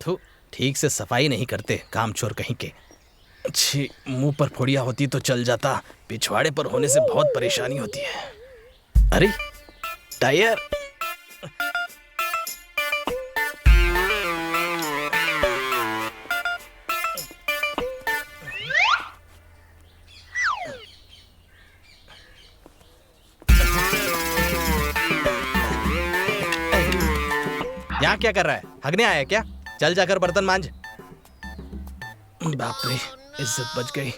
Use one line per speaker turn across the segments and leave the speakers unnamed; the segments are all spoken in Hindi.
थू, ठीक से सफाई नहीं करते कामचोर कहीं के। छी, मुंह पर फोड़िया होती तो चल जाता, पिछवाड़े पर होने से बहुत परेशानी होती है। अरे टायर, यहाँ क्या कर रहा है? हगने आया क्या? चल जाकर बर्तन मांज। बाप रे, इज्जत बच गई।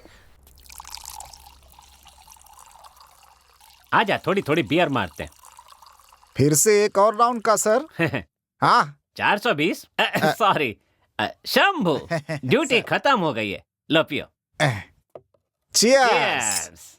आजा, थोड़ी थोड़ी बियर मारते हैं।
फिर से एक और राउंड का सर। हाँ
420 सॉरी शंभू, ड्यूटी खत्म हो गई है, लो पियो।
चीयर्स।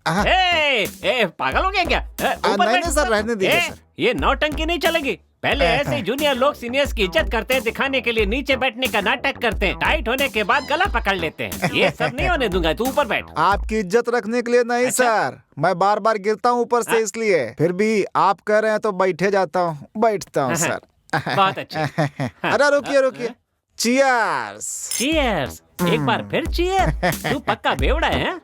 ए, पागल हो गया क्या? ऊपर
नहीं
बैठ
नहीं सर, रहने दीजिए सर।
ये नौटंकी नहीं चलेगी। पहले ऐसे ही जूनियर लोग सीनियर्स की इज्जत करते हैं, दिखाने के लिए नीचे बैठने का नाटक करते हैं, टाइट होने के बाद गला पकड़ लेते हैं। ये सब नहीं होने दूंगा, तू ऊपर बैठ।
आपकी इज्जत रखने के लिए नहीं सर, मैं बार बार गिरता हूँ ऊपर से इसलिए। फिर भी आप कह रहे हैं तो बैठे जाता हूँ, बैठता हूँ सर।
बहुत अच्छा।
अरे रुकिए रुकिए, चीयर्स।
चीयर्स, एक बार फिर चीयर। तू पक्का बेवड़ा है?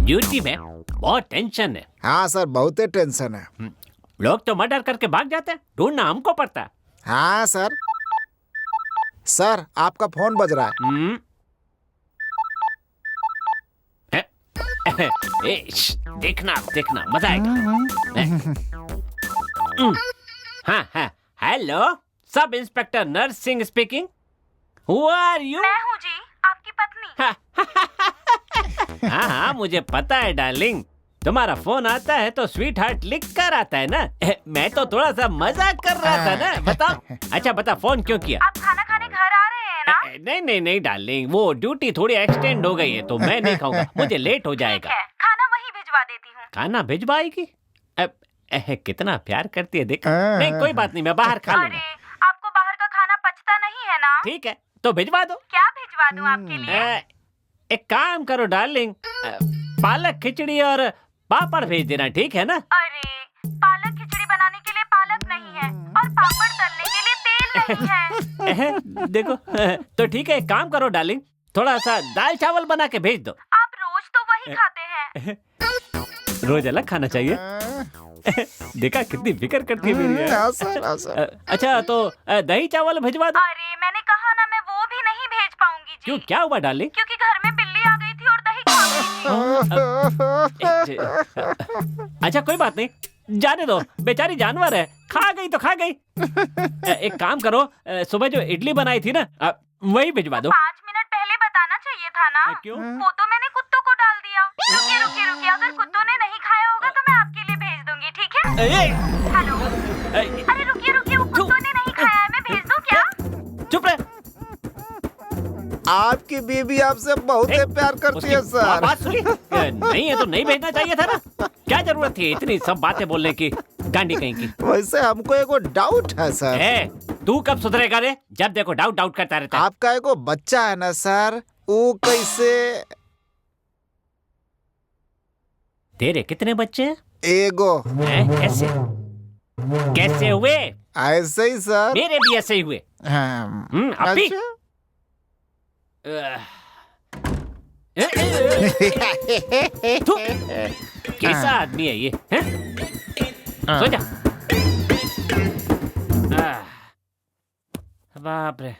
ड्यूटी में बहुत टेंशन है।
हाँ सर, बहुत ही टेंशन है।
लोग तो मर्डर करके भाग जाते हैं, ढूंढना हमको पड़ता है।
हाँ सर। सर आपका फोन बज रहा है।
देखना देखना, मजा आएगा। हाँ हाँ, हेलो, सब इंस्पेक्टर नर्स Singh speaking. Who are you?
मैं हूँ जी, आपकी पत्नी।
हाँ हाँ, मुझे पता है डार्लिंग, तुम्हारा फोन आता है तो स्वीट हार्ट लिख कर आता है ना। मैं तो थोड़ा सा मजाक कर रहा था ना। बताओ, अच्छा बता, फोन क्यों किया?
आप खाना खाने घर आ रहे हैं ना?
नहीं नहीं नहीं डार्लिंग, वो ड्यूटी थोड़ी एक्सटेंड हो गई है तो मैं नहीं खाऊंगा, मुझे लेट हो जाएगा।
ठीक है, खाना वहीं भिजवा देती हूँ।
खाना भिजवाएगी? कितना प्यार करती है, देख। नहीं कोई बात नहीं, मैं बाहर खा लूंगा।
अरे, आपको बाहर का खाना पचता नहीं है ना?
ठीक है, तो भिजवा दो।
क्या भिजवा दूँ आपके लिए?
एक काम करो डार्लिंग, पालक खिचड़ी और पापड़ भेज देना, ठीक है ना?
अरे, पालक खिचड़ी बनाने के लिए पालक नहीं है और पापड़ तलने के लिए तेल नहीं है।
देखो, तो ठीक है, एक काम करो डार्लिंग, थोड़ा सा दाल चावल बना के भेज दो।
आप रोज तो वही खाते हैं।
रोज अलग खाना चाहिए। देखा कितनी फिक्र करती है मेरी।
हाँ सर, हाँ सर।
अच्छा तो दही चावल भिजवा दो।
अरे, मैंने कहा ना, मैं वो भी नहीं भेज पाऊंगी जी।
क्यों, क्या हुआ डार्लिंग?
क्योंकि घर में बिल्ली आ गई थी और दही खा गई थी।
अच्छा कोई बात नहीं, जाने दो, बेचारी जानवर है, खा गई तो खा गई। एक काम करो, सुबह जो इडली बनाई थी ना, वही भिजवा दो।
5 मिनट पहले बताना चाहिए था ना।
क्यों?
वो तो मैंने कुत्तों को डाल दिया। रुकिए रुकिए रुकिए, अगर कुत्तों ने नहीं खाया होगा तो मैं आपके लिए भेज दूंगी, ठीक है? हेलो, अरे रुकिए रुकिए, वो कुत्तों ने नहीं खाया है, मैं भेज दूं क्या?
चुप रहे।
आपकी बीबी आपसे बहुत ही प्यार करती है सर।
बात सुनी? नहीं है तो नहीं भेजना चाहिए था ना, क्या जरूरत थी इतनी सब बातें बोलने की, गांडी कहीं की।
वैसे हमको एगो डाउट है सर।
तू कब सुधरेगा रे? जब देखो डाउट डाउट करता रहता है।
आपका एगो बच्चा है ना सर, वो कैसे?
तेरे कितने बच्चे हैं?
एगो।
कैसे कैसे हुए?
ऐसे ही सर,
मेरे भी ऐसे ही हुए। अभी
अच्छा।
कैसा आदमी है ये? सो जा। बाप रे।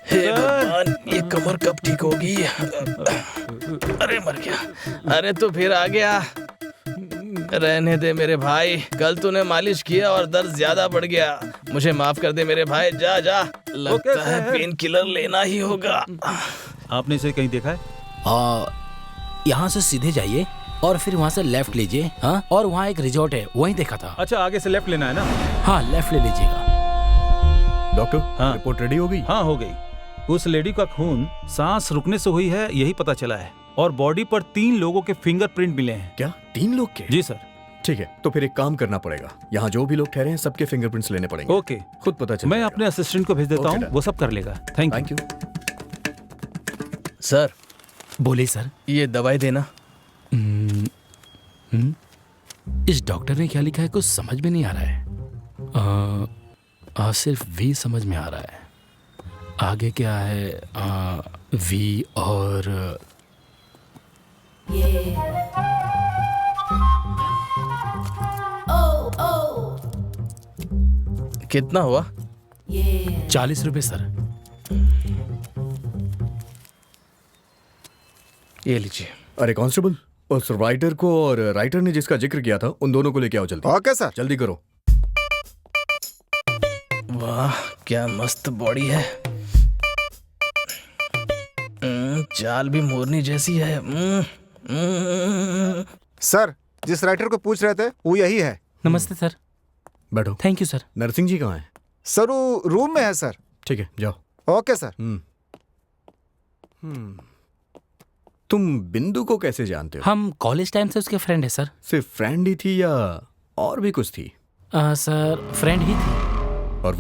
हे भगवान, ये कमर कब ठीक होगी? अरे मर गया। अरे तू फिर आ गया। रहने दे मेरे भाई, कल तूने मालिश किया और दर्द ज्यादा बढ़ गया। मुझे माफ कर दे मेरे भाई, जा जा। लगता है पेन किलर लेना ही होगा।
आपने इसे कहीं देखा है?
यहाँ से सीधे जाइए और फिर वहाँ से लेफ्ट लीजिए। हाँ, और वहाँ एक रिजॉर्ट है, वहीं देखा था।
अच्छा, आगे से लेफ्ट लेना है ना?
हाँ, लेफ्ट ले लीजिएगा।
डॉक्टर,
हाँ,
रिपोर्ट रेडी हो गई?
हाँ हो गई। उस लेडी का खून सांस रुकने से हुई है, यही पता चला है। और बॉडी पर 3 लोगों के फिंगरप्रिंट मिले हैं।
क्या 3 लोग के?
जी सर।
ठीक है, तो फिर एक काम करना पड़ेगा, यहाँ जो भी लोग ठहरे हैं सबके फिंगरप्रिंट्स लेने पड़ेंगे।
ओके,
खुद पता चल
मैं अपने असिस्टेंट को भेज देता हूँ, वो सब कर लेगा। Thank you.
सर,
बोले सर।
ये दवाई देना।
इस डॉक्टर ने क्या लिखा है कुछ समझ में नहीं आ रहा है। सिर्फ वी समझ में आ रहा है, आगे क्या है? वी और
कितना हुआ?
40 रुपए सर।
ये लीजिए।
अरे कांस्टेबल, उस राइटर को और राइटर ने जिसका जिक्र किया था उन दोनों को लेके आओ जल्दी।
Okay sir.
जल्दी करो।
वाह क्या मस्त बॉडी है। चाल भी मोरनी जैसी है।
सर, जिस राइटर को पूछ रहे थे वो यही है।
नमस्ते सर।
बैठो।
Thank you sir.
Narsingh ji कहाँ हैं?
सर वो रूम में है सर।
ठीक है, जाओ।
Okay sir.
तुम बिंदु को कैसे जानते हो?
हम कॉलेज टाइम से उसके फ्रेंड है सर।
सिर्फ फ्रेंड ही थी या और भी कुछ थी?
सर फ्रेंड ही थी।
और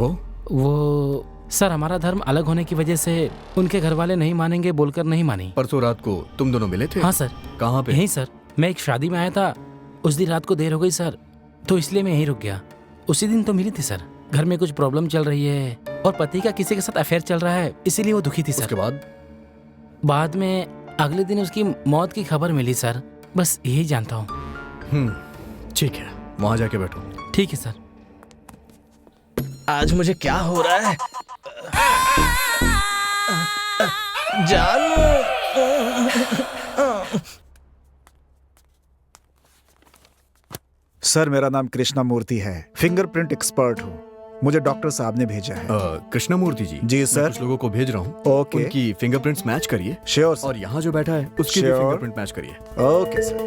वो सर हमारा धर्म अलग होने की वजह से उनके घर वाले नहीं मानेंगे बोलकर नहीं मानी।
परसों रात को तुम दोनों मिले थे?
हाँ सर।
कहाँ पे?
यहीं सर, मैं एक शादी में आया था, उस दिन रात को देर हो गई सर, तो इसलिए मैं यहीं रुक गया। उसी दिन तो मिली थी सर। घर में कुछ प्रॉब्लम चल रही है और पति का किसी के साथ अफेयर चल रहा है, इसीलिए वो दुखी थी सर।
उसके
बाद में अगले दिन उसकी मौत की खबर मिली सर, बस यही जानता हूँ।
ठीक है, वहां जाके बैठो।
ठीक है सर।
आज मुझे क्या हो रहा है? जानू।
सर मेरा नाम कृष्णा मूर्ति है, फिंगरप्रिंट एक्सपर्ट हूँ। मुझे डॉक्टर साहब ने भेजा है।
कृष्णमूर्ति जी।
जी सर।
मैं कुछ लोगों को भेज रहा हूँ।
ओके।
उनकी फिंगरप्रिंट्स मैच करिए।
Sure sir.
और यहाँ जो बैठा है उसकी भी
Sure.
फिंगरप्रिंट मैच करिए।
Okay sir.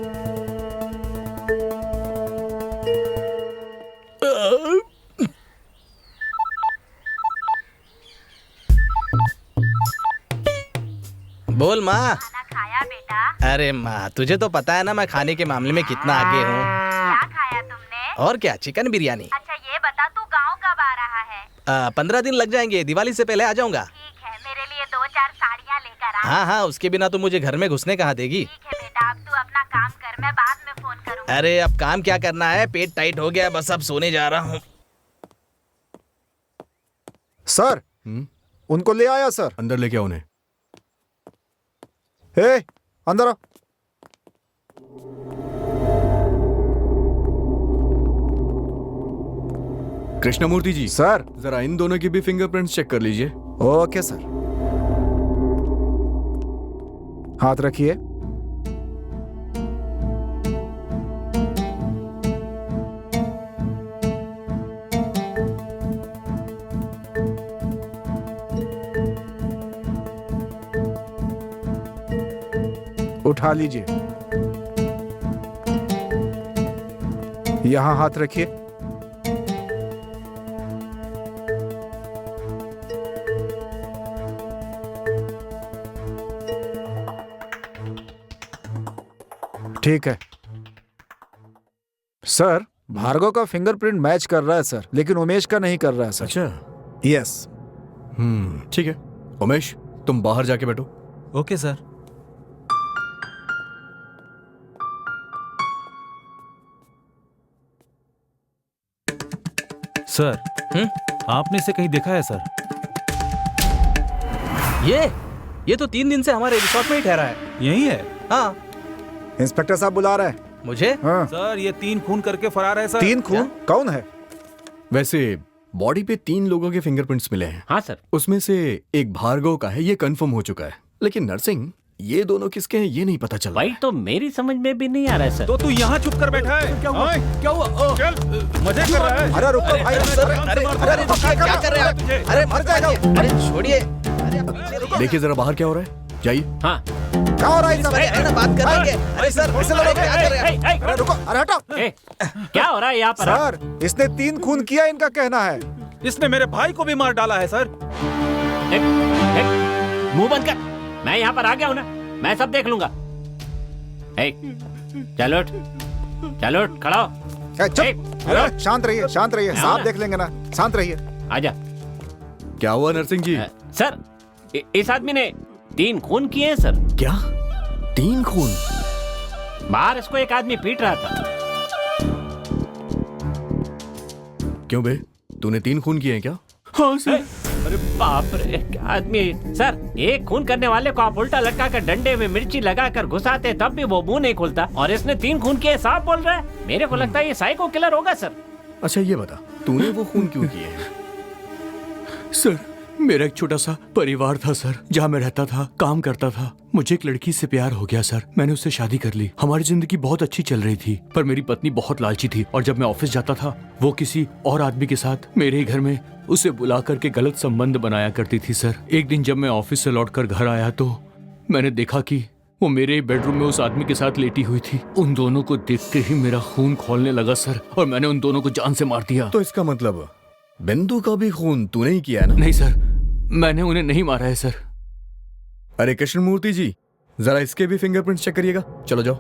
बोल माँ।
खाना खाया बेटा?
अरे माँ तुझे तो पता है ना मैं खाने के मामले में कितना आगे हूँ।
क्या खाया तुमने?
और क्या, चिकन बिरयानी।
अच्छा ये बता तू गांव कब आ रहा है?
15 दिन लग जाएंगे, दिवाली से पहले आ जाऊंगा।
ठीक है, मेरे लिए 2-4 साड़ियाँ लेकर आ।
हाँ हाँ, उसके बिना तो मुझे घर में घुसने कहाँ देगी।
ठीक है बेटा, अब तू अपना काम कर, मैं बाद में फोन करूँगी।
अरे अब काम क्या करना है, पेट टाइट हो गया, बस अब सोने जा रहा हूँ।
सर उनको ले आया सर।
अंदर लेके आओ उन्हें।
हे अंदर आओ।
कृष्णमूर्ति जी।
सर।
जरा इन दोनों की भी फिंगरप्रिंट्स चेक कर लीजिए।
Okay sir. हाथ रखिए। उठा लीजिए। यहां हाथ रखिए। ठीक है सर। भार्गव का फिंगरप्रिंट मैच कर रहा है सर, लेकिन उमेश का नहीं कर रहा है सर।
अच्छा।
यस।
ठीक है उमेश, तुम बाहर जाके बैठो।
Okay sir. सर आपने इसे कहीं देखा है सर?
ये तो 3 दिन से हमारे रिसोर्ट में ही ठहरा है।
यही है?
हाँ।
इंस्पेक्टर साहब बुला रहे हैं।
मुझे?
हाँ।
सर ये 3 खून करके फरार है सर।
3 खून? कौन है?
वैसे बॉडी पे 3 लोगों के फिंगरप्रिंट्स मिले हैं।
हाँ सर।
उसमें से एक भार्गव का है, ये कंफर्म हो चुका है। लेकिन नरसिंह, ये दोनों किसके हैं ये नहीं पता चल रहा
वही तो मेरी समझ में भी नहीं आ रहा है सर।
तो तू यहाँ चुप कर बैठा है? क्या हुआ? क्या हुआ? चल मजे कर रहा है।
अरे रुको भाई।
अरे क्या कर रहे हैं आप? अरे मर जाएगा। अरे छोड़िए।
है। देखिए जरा बाहर क्या हो रहा है, जाइए।
हाँ।
क्या हो रहा है सब?
है ना, बात कर लेंगे। अरे सर ऐसे लोग क्या कर रहे हैं?
अरे रुको, अरे हटाओ।
क्या हो रहा है यहाँ पर?
सर इसने 3 खून किया, इनका कहना है।
इसने मेरे भाई को भी मार डाला है सर।
मुंह बंद कर, मैं यहाँ पर आ गया हूँ ना, मैं सब देख लूंगा। चलो उठ, चलो उठ, खड़ा हो।
चुप। अरे शांत रहिए, शांत रहिए, साहब देख लेंगे ना, शांत रहिए।
आजा।
क्या हुआ नरसिंह जी?
सर इस आदमी ने 3 खून किए हैं सर।
क्या? 3 खून?
बाहर इसको एक आदमी पीट रहा था।
क्यों बे, तूने 3 खून किए हैं क्या?
हाँ सर।
अरे बाप रे, क्या आदमी। सर, एक खून करने वाले को आप उल्टा लटका कर डंडे में मिर्ची लगाकर घुसाते तब भी वो मुंह नहीं खुलता, और इसने 3 खून किए साफ बोल रहा है। मेरे को लगता है ये साइको किलर होगा सर।
अच्छा ये बता, तूने वो खून क्यों किए हैं?
सर, मेरा एक छोटा सा परिवार था सर, जहाँ मैं रहता था, काम करता था। मुझे एक लड़की से प्यार हो गया सर, मैंने उससे शादी कर ली। हमारी जिंदगी बहुत अच्छी चल रही थी, पर मेरी पत्नी बहुत लालची थी, और जब मैं ऑफिस जाता था वो किसी और आदमी के साथ मेरे ही घर में उसे बुला करके गलत संबंध बनाया करती थी सर। एक दिन जब मैं ऑफिस से लौटकर घर आया तो मैंने देखा कि वो मेरे बेडरूम में उस आदमी के साथ लेटी हुई थी। उन दोनों को देखते ही मेरा खून खौलने लगा सर, और मैंने उन दोनों को जान से मार दिया।
तो इसका मतलब बिंदु का भी खून तूने ही किया है ना?
नहीं सर, मैंने उन्हें नहीं मारा है सर।
अरे कृष्णमूर्ति जी, जरा इसके भी फिंगरप्रिंट्स चेक करिएगा। चलो जाओ।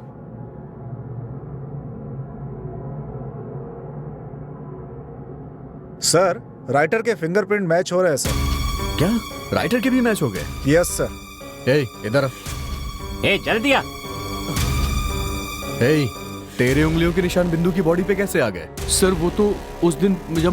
सर, राइटर के फिंगरप्रिंट मैच हो रहे हैं सर।
क्या राइटर के भी मैच हो गए?
Yes sir.
ए इधर आ।
ए जल्दी आ।
ए, तेरे उंगलियों के निशान बिंदु की बॉडी पे कैसे आ गए?
सर वो तो उस दिन जब